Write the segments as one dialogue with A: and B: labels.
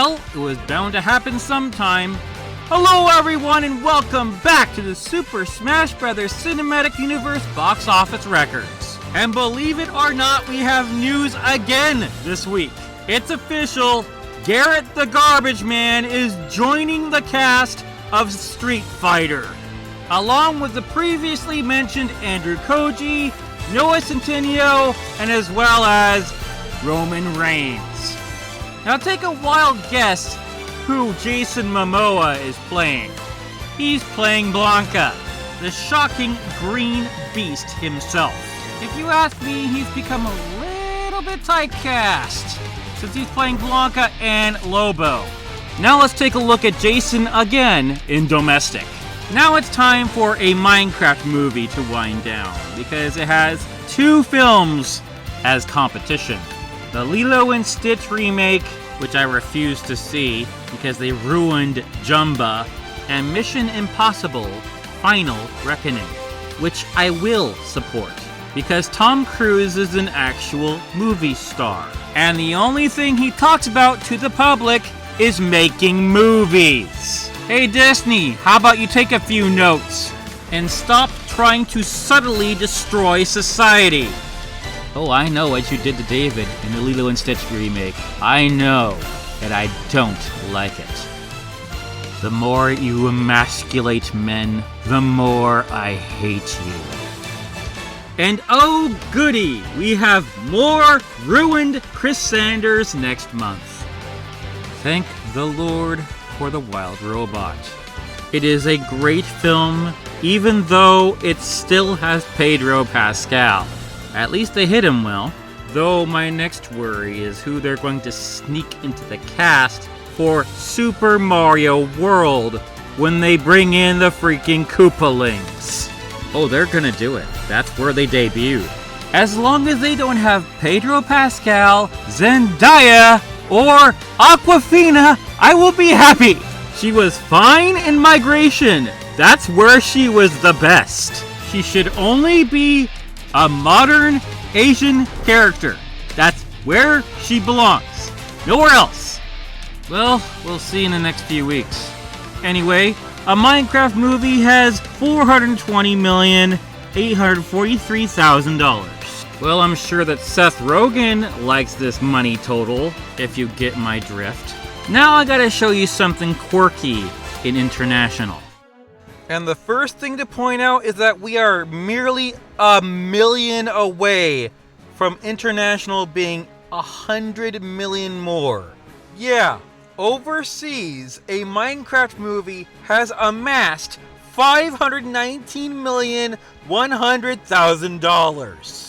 A: Well, it was bound to happen sometime. Hello everyone and welcome back to the Super Smash Bros. Cinematic Universe box office records. And believe it or not, we have news again this week. It's official, Garrett the Garbage Man is joining the cast of Street Fighter, along with the previously mentioned Andrew Koji, Noah Centineo, and as well as Roman Reigns. Now take a wild guess who Jason Momoa is playing. He's playing Blanca, the shocking green beast himself. If you ask me, he's become a little bit typecast, since he's playing Blanca and Lobo. Now let's take a look at Jason again in domestic. Now it's time for a Minecraft movie to wind down, because it has two films as competition. The Lilo and Stitch remake, which I refuse to see because they ruined Jumba, and Mission Impossible Final Reckoning, which I will support because Tom Cruise is an actual movie star. And the only thing he talks about to the public is making movies. Hey Disney, how about you take a few notes and stop trying to subtly destroy society? Oh, I know what you did to David in the Lilo and Stitch remake. I know, and I don't like it. The more you emasculate men, the more I hate you. And oh goody, we have more ruined Chris Sanders next month. Thank the Lord for The Wild Robot. It is a great film, even though it still has Pedro Pascal. At least they hit him well. Though my next worry is who they're going to sneak into the cast for Super Mario World when they bring in the freaking Koopalings. Oh, they're gonna do it. That's where they debuted. As long as they don't have Pedro Pascal, Zendaya, or Awkwafina, I will be happy. She was fine in Migration. That's where she was the best. She should only be a modern Asian character. That's where she belongs. Nowhere else. Well, we'll see in the next few weeks. Anyway, a Minecraft movie has $420,843,000. Well, I'm sure that Seth Rogen likes this money total, if you get my drift. Now I gotta show you something quirky in international. And the first thing to point out is that we are merely a million away from international being 100 million more. Yeah, overseas, a Minecraft movie has amassed $519,100,000.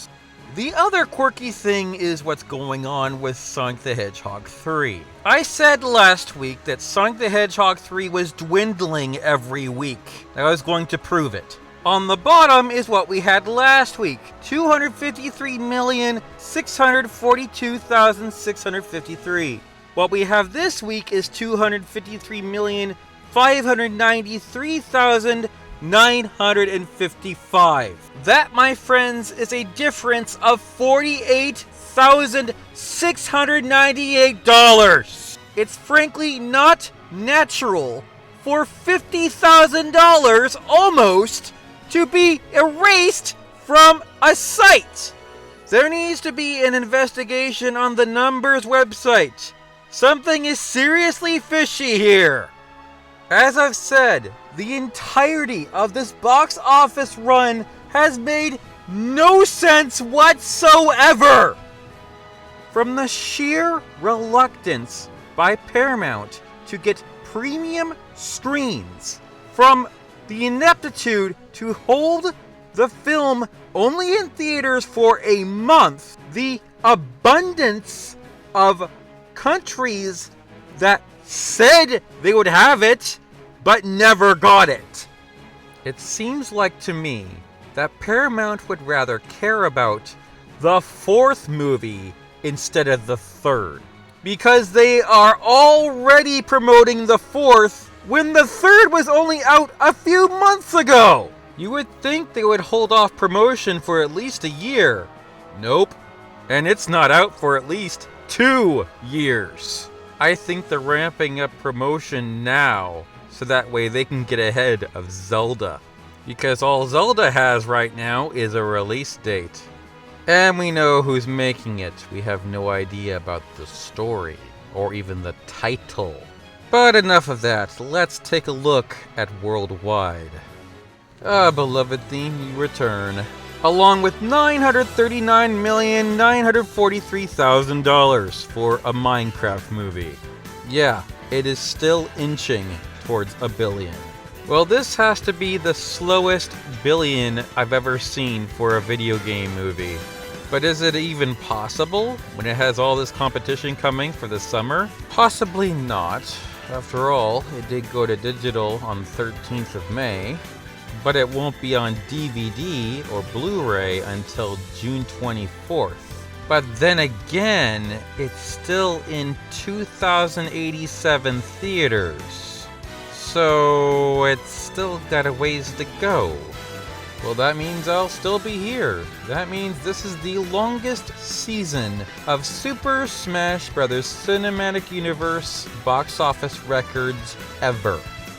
A: The other quirky thing is what's going on with Sonic the Hedgehog 3. I said last week that Sonic the Hedgehog 3 was dwindling every week. I was going to prove it. On the bottom is what we had last week, $253,642,653. What we have this week is $253,593,955. That, my friends, is a difference of $48,698. It's frankly not natural for $50,000 almost to be erased from a site. There needs to be an investigation on the Numbers website. Something is seriously fishy here. As I've said, the entirety of this box office run has made no sense whatsoever. From the sheer reluctance by Paramount to get premium screens, from the ineptitude to hold the film only in theaters for a month, the abundance of countries that said they would have it but never got it. It seems like to me that Paramount would rather care about the fourth movie instead of the third, because they are already promoting the fourth when the third was only out a few months ago. You would think they would hold off promotion for at least a year. Nope. And it's not out for at least 2 years. I think they're ramping up promotion now, so that way they can get ahead of Zelda. Because all Zelda has right now is a release date. And we know who's making it. We have no idea about the story, or even the title. But enough of that, let's take a look at Worldwide. Beloved theme, you return. Along with $939,943,000 for a Minecraft movie. Yeah, it is still inching towards $1 billion. Well, this has to be the slowest billion I've ever seen for a video game movie. But is it even possible when it has all this competition coming for the summer? Possibly not. After all, it did go to digital on 13th of May. But it won't be on DVD or Blu-ray until June 24th. But then again, it's still in 2,087 theaters. So it's still got a ways to go. Well, that means I'll still be here. That means this is the longest season of Super Smash Bros. Cinematic Universe box office records ever.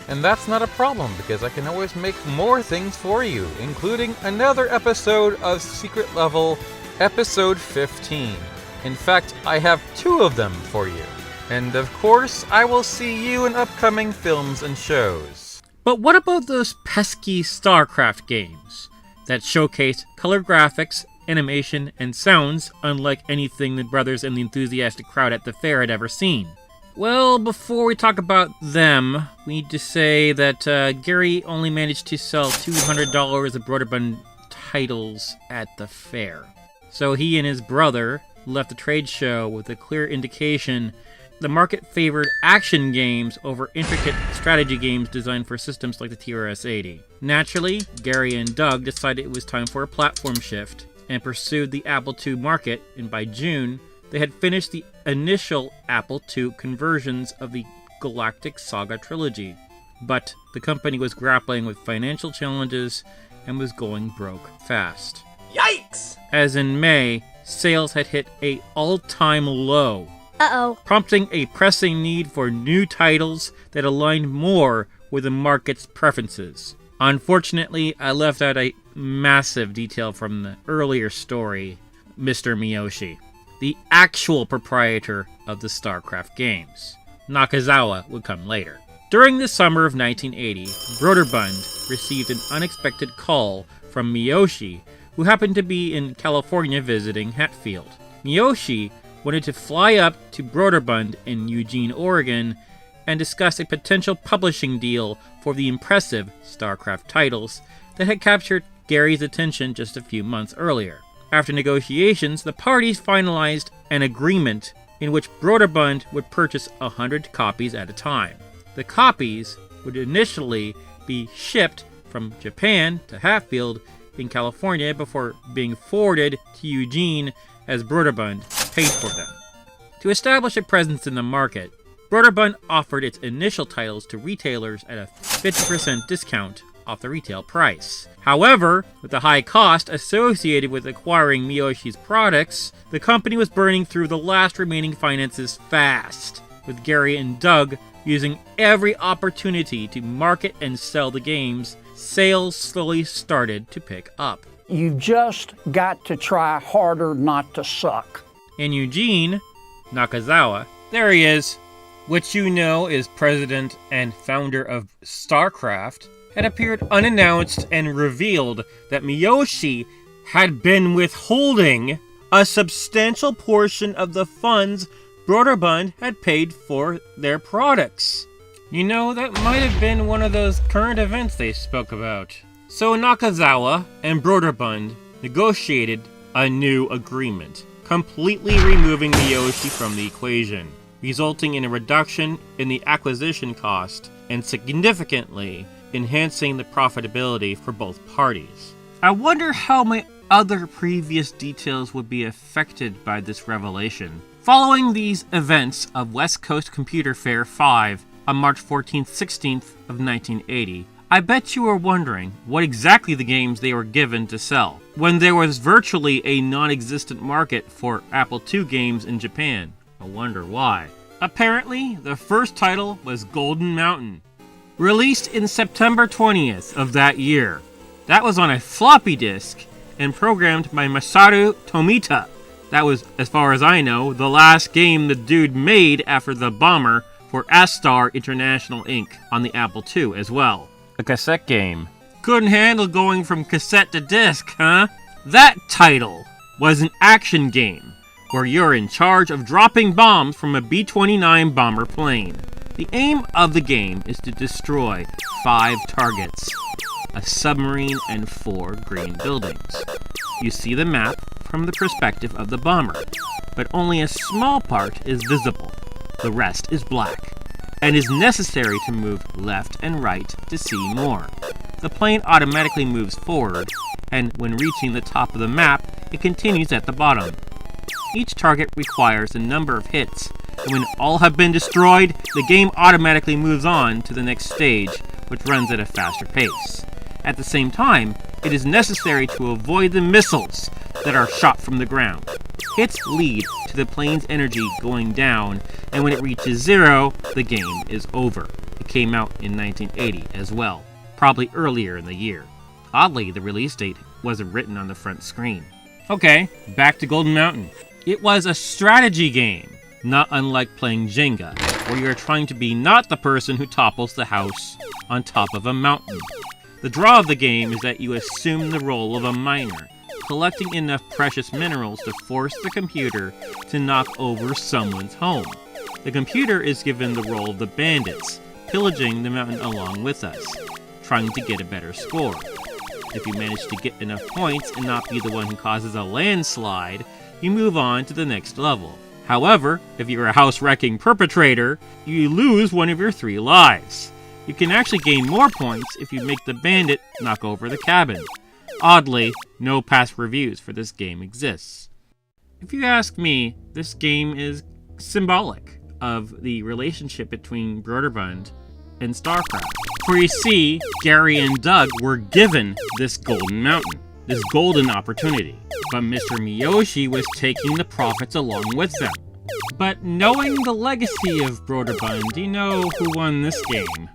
A: And that's not a problem, because I can always make more things for you, including another episode of Secret Level, episode 15. In fact, I have 2 of them for you. And of course, I will see you in upcoming films and shows.
B: But what about those pesky StarCraft games that showcase color graphics, animation, and sounds unlike anything the brothers and the enthusiastic crowd at the fair had ever seen? Well, before we talk about them, we need to say that Gary only managed to sell $200 of Broderbund titles at the fair. So he and his brother left the trade show with a clear indication the market favored action games over intricate strategy games designed for systems like the TRS-80. Naturally, Gary and Doug decided it was time for a platform shift and pursued the Apple II market, and by June, they had finished the initial Apple II conversions of the Galactic Saga trilogy. But the company was grappling with financial challenges and was going broke fast.
C: Yikes!
B: As in May, sales had hit an all-time low, prompting a pressing need for new titles that aligned more with the market's preferences. Unfortunately, I left out a massive detail from the earlier story, Mr. Miyoshi, the actual proprietor of the StarCraft games. Nakazawa would come later. During the summer of 1980, Broderbund received an unexpected call from Miyoshi, who happened to be in California visiting Hatfield. Miyoshi wanted to fly up to Broderbund in Eugene, Oregon, and discuss a potential publishing deal for the impressive StarCraft titles that had captured Gary's attention just a few months earlier. After negotiations, the parties finalized an agreement in which Broderbund would purchase 100 copies at a time. The copies would initially be shipped from Japan to Hatfield in California before being forwarded to Eugene as Broderbund paid for them. To establish a presence in the market, Broderbund offered its initial titles to retailers at a 50% discount off the retail price. However, with the high cost associated with acquiring Miyoshi's products, the company was burning through the last remaining finances fast, with Gary and Doug using every opportunity to market and sell the games. Sales slowly started to pick up.
C: You've just got to try harder not to suck.
B: In Eugene, Nakazawa, there he is, which you know is president and founder of StarCraft, had appeared unannounced and revealed that Miyoshi had been withholding a substantial portion of the funds Broderbund had paid for their products. You know, that might have been one of those current events they spoke about. So Nakazawa and Broderbund negotiated a new agreement, completely removing Miyoshi from the equation, resulting in a reduction in the acquisition cost and significantly enhancing the profitability for both parties. I wonder how my other previous details would be affected by this revelation. Following these events of West Coast Computer Fair 5 on March 14th, 16th of 1980, I bet you were wondering what exactly the games they were given to sell, when there was virtually a non-existent market for Apple II games in Japan. I wonder why.
A: Apparently, the first title was Golden Mountain, released in September 20th of that year. That was on a floppy disk and programmed by Masaru Tomita. That was, as far as I know, the last game the dude made after the bomber for Astar International Inc. on the Apple II as well. A cassette game. Couldn't handle going from cassette to disc, huh? That title was an action game where you're in charge of dropping bombs from a B-29 bomber plane. The aim of the game is to destroy 5 targets, a submarine, and 4 green buildings. You see the map from the perspective of the bomber, but only a small part is visible. The rest is black, and is necessary to move left and right to see more. The plane automatically moves forward, and when reaching the top of the map, it continues at the bottom. Each target requires a number of hits, and when all have been destroyed, the game automatically moves on to the next stage, which runs at a faster pace. At the same time, it is necessary to avoid the missiles that are shot from the ground. Hits lead to the plane's energy going down, and when it reaches 0, the game is over. It came out in 1980 as well, probably earlier in the year. Oddly, the release date wasn't written on the front screen. Okay, back to Golden Mountain. It was a strategy game, not unlike playing Jenga, where you're trying to be not the person who topples the house on top of a mountain. The draw of the game is that you assume the role of a miner, collecting enough precious minerals to force the computer to knock over someone's home. The computer is given the role of the bandits, pillaging the mountain along with us, trying to get a better score. If you manage to get enough points and not be the one who causes a landslide, you move on to the next level. However, if you're a house-wrecking perpetrator, you lose one of your 3 lives. You can actually gain more points if you make the bandit knock over the cabin. Oddly, no past reviews for this game exists. If you ask me, this game is symbolic of the relationship between Broderbund and StarCraft. For you see, Gary and Doug were given this golden mountain, this golden opportunity, but Mr. Miyoshi was taking the profits along with them. But knowing the legacy of Broderbund, do you know who won this game?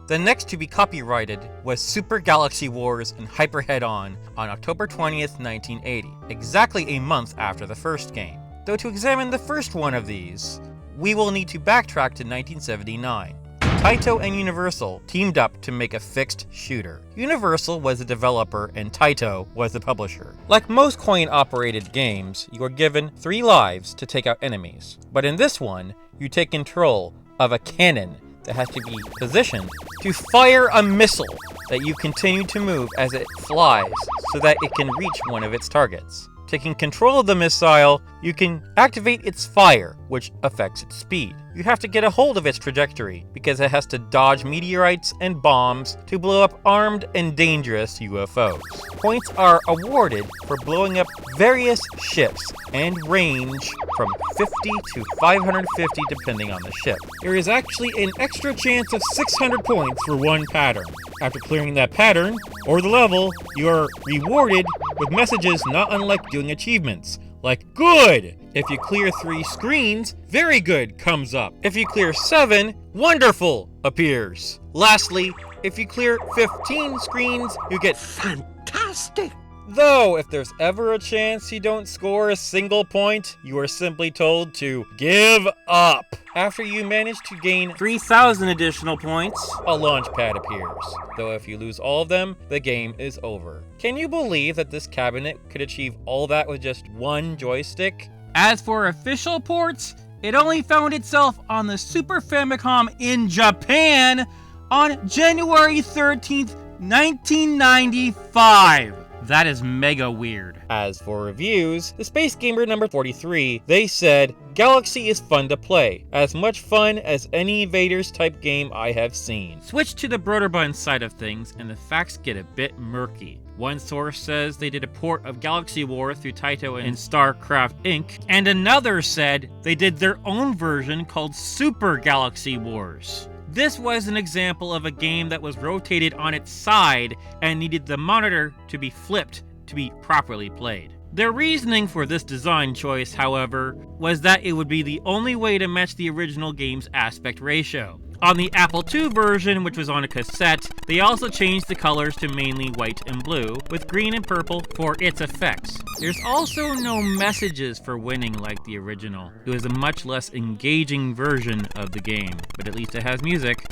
A: The next to be copyrighted was Super Galaxy Wars and Hyper Head-On October 20th, 1980, exactly a month after the first game. Though to examine the first one of these, we will need to backtrack to 1979. Taito and Universal teamed up to make a fixed shooter. Universal was the developer and Taito was the publisher. Like most coin-operated games, you are given 3 lives to take out enemies. But in this one, you take control of a cannon that has to be positioned to fire a missile that you continue to move as it flies so that it can reach one of its targets. Taking control of the missile, you can activate its fire, which affects its speed. You have to get a hold of its trajectory, because it has to dodge meteorites and bombs to blow up armed and dangerous UFOs. Points are awarded for blowing up various ships, and range from 50 to 550 depending on the ship. There is actually an extra chance of 600 points for one pattern. After clearing that pattern, or the level, you are rewarded with messages not unlike doing achievements, like good. If you clear 3 screens, very good comes up. If you clear 7, wonderful appears. Lastly, if you clear 15 screens, you get fantastic. Though, if there's ever a chance you don't score a single point, you are simply told to give up. After you manage to gain 3,000 additional points, a launch pad appears. Though if you lose all of them, the game is over. Can you believe that this cabinet could achieve all that with just 1 joystick? As for official ports, it only found itself on the Super Famicom in Japan on January 13th, 1995. That is mega weird. As for reviews, the Space Gamer number 43, they said, Galaxy is fun to play, as much fun as any Invaders type game I have seen. Switch to the Broderbund side of things and the facts get a bit murky. One source says they did a port of Galaxy War through Taito and StarCraft Inc., and another said they did their own version called Super Galaxy Wars. This was an example of a game that was rotated on its side and needed the monitor to be flipped to be properly played.
B: Their reasoning for this design choice, however, was that it would be the only way to match the original game's aspect ratio. On the Apple II version, which was on a cassette, they also changed the colors to mainly white and blue, with green and purple for its effects. There's also no messages for winning like the original. It was a much less engaging version of the game, but at least it has music.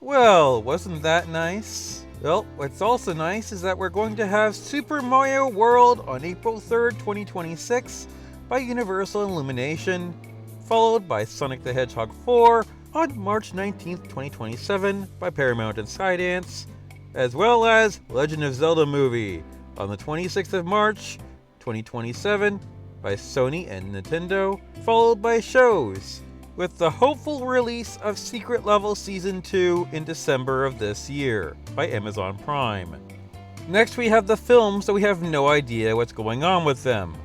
A: Well, wasn't that nice? Well, what's also nice is that we're going to have Super Mario World on April 3rd, 2026 by Universal Illumination, followed by Sonic the Hedgehog 4 on March 19th, 2027 by Paramount and Skydance, as well as Legend of Zelda Movie on the 26th of March, 2027 by Sony and Nintendo, followed by shows, with the hopeful release of Secret Level Season 2 in December of this year by Amazon Prime. Next we have the films that we have no idea what's going on with them,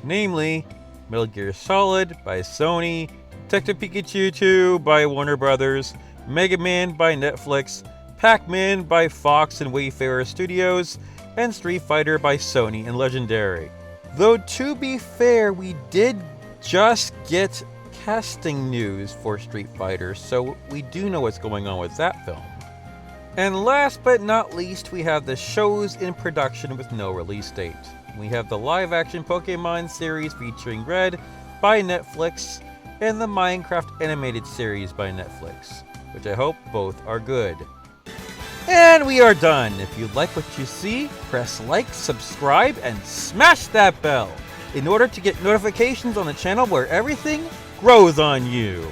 A: namely Metal Gear Solid by Sony, Detective Pikachu 2 by Warner Brothers, Mega Man by Netflix, Pac-Man by Fox and Wayfarer Studios, and Street Fighter by Sony and Legendary. Though to be fair, we did just get casting news for Street Fighter, so we do know what's going on with that film. And last but not least, we have the shows in production with no release date. We have the live-action Pokemon series featuring Red by Netflix, and the Minecraft animated series by Netflix, which I hope both are good. And we are done. If you like what you see, press like, subscribe, and smash that bell in order to get notifications on the channel where everything grows on you.